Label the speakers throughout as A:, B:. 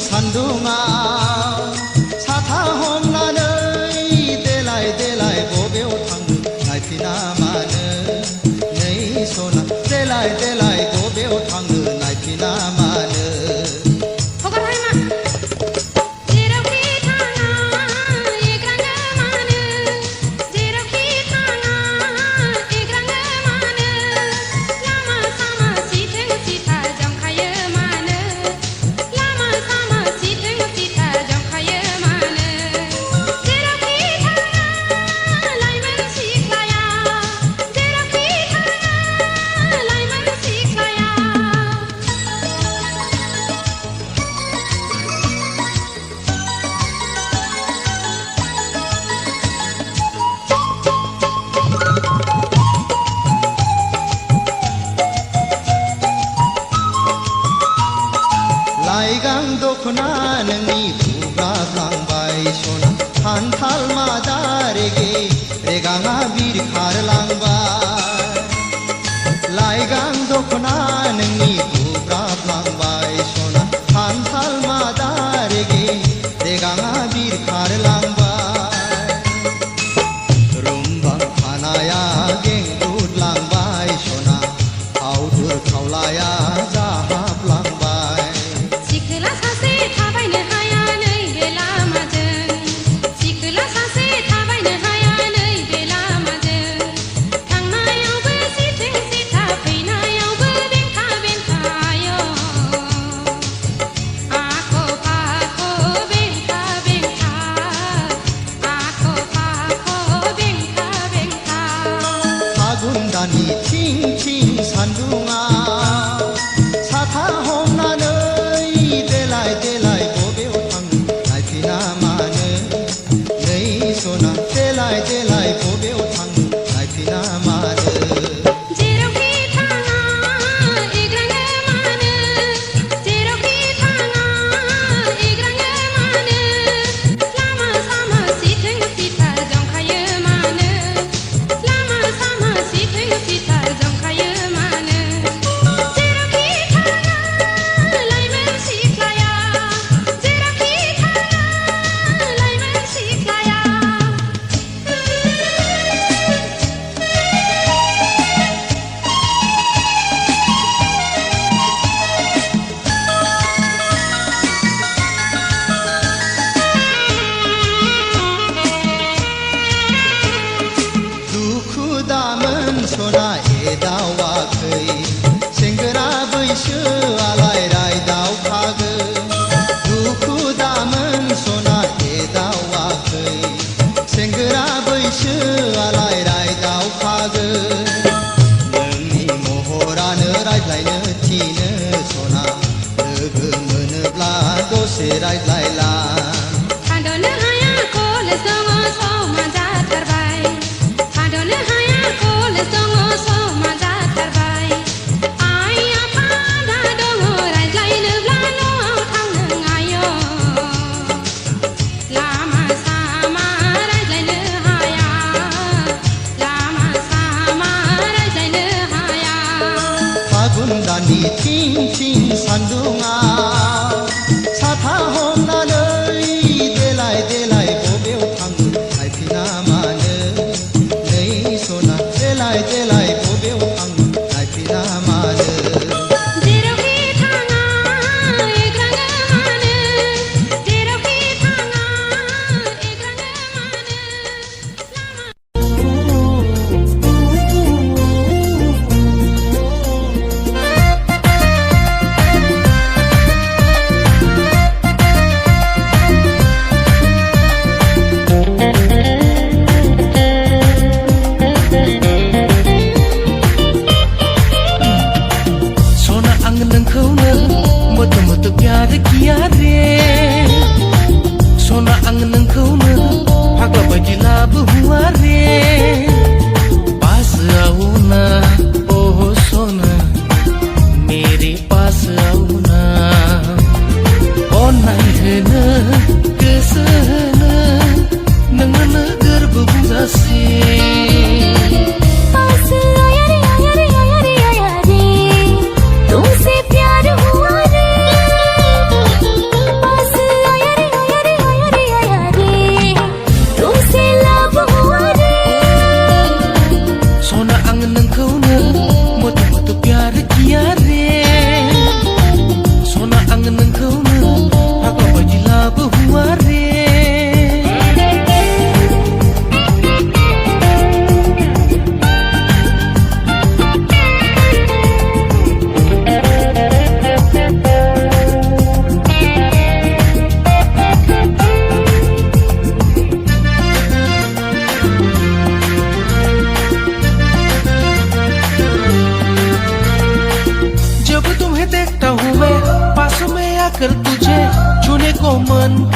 A: सान्दुङाव साथा हमनानै देलाय देलाय बबेयाव थांनो नायफिना मानो नै सना देलाय देलाय बबेयाव थांनो नायफिना मानो लाइगां दखना नोंनि बुब्राबलांबाय सना खान्थाल मादा रेगे रेगाङा बिरखारलांबाय लाइगां दखना नोंनि बुब्राबलांबाय सना खान्थाल मादा रेगे रेगाङा बिरखारलांबाय रुमबां खानाया गेंगुदलांबाय सना आवदुर खावलाया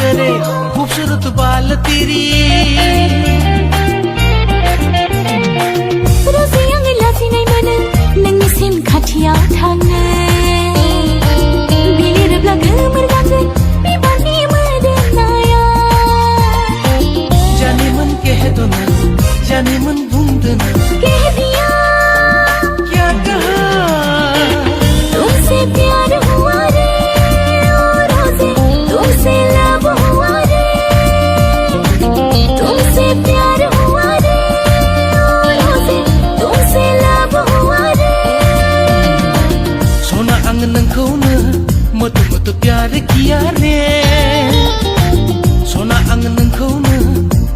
B: करे खूबसूरत बाल तेरी
C: रोजे आङो लाजिनाय मोनो नोंनिसिम खाथियाव थांनो बिलिरोब्ला गोमोरलांगोन बिबारनि मोदोमनाया
B: जानेमोन कह दो ना जानेमोन बुंदो ना
C: कह दिया
B: क्या कहा
C: तुमसे प्यार हुआ रे ओ रोजे तुमसे लव हुआ रे तुमसे प्यार हुआ रे ओ रोजे तुमसे लव हुआ रे
B: सोना आं नोंखौनो मोथो मोथो प्यार किया रे सोना आं नोंखौनो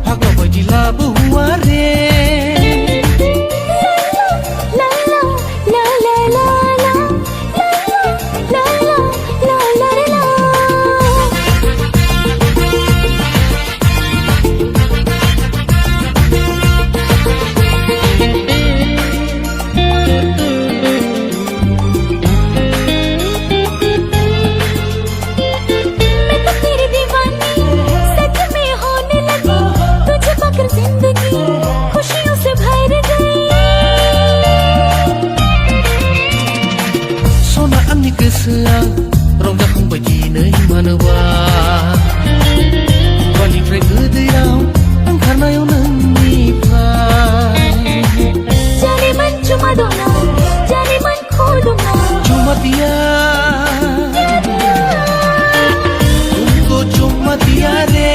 B: फाग्ला बायदि लाबो हुआ रे
C: La la la la la la la la la la la la मैं तो तेरी दीवानी सच में होने लगी तुझे पाकर जिंदगी खुशियों से भर गई
B: सोना आंनि गोसोआ रंजाखांबाय दिनै मानोबा खुगानिफ्राय गोदैयाव ओंखारनायाव नोंनिफ्राय
C: जानेमोन चुमा दो ना जानेमोन खो दो ना
B: चुमा दिया तुमको चुमा दिया रे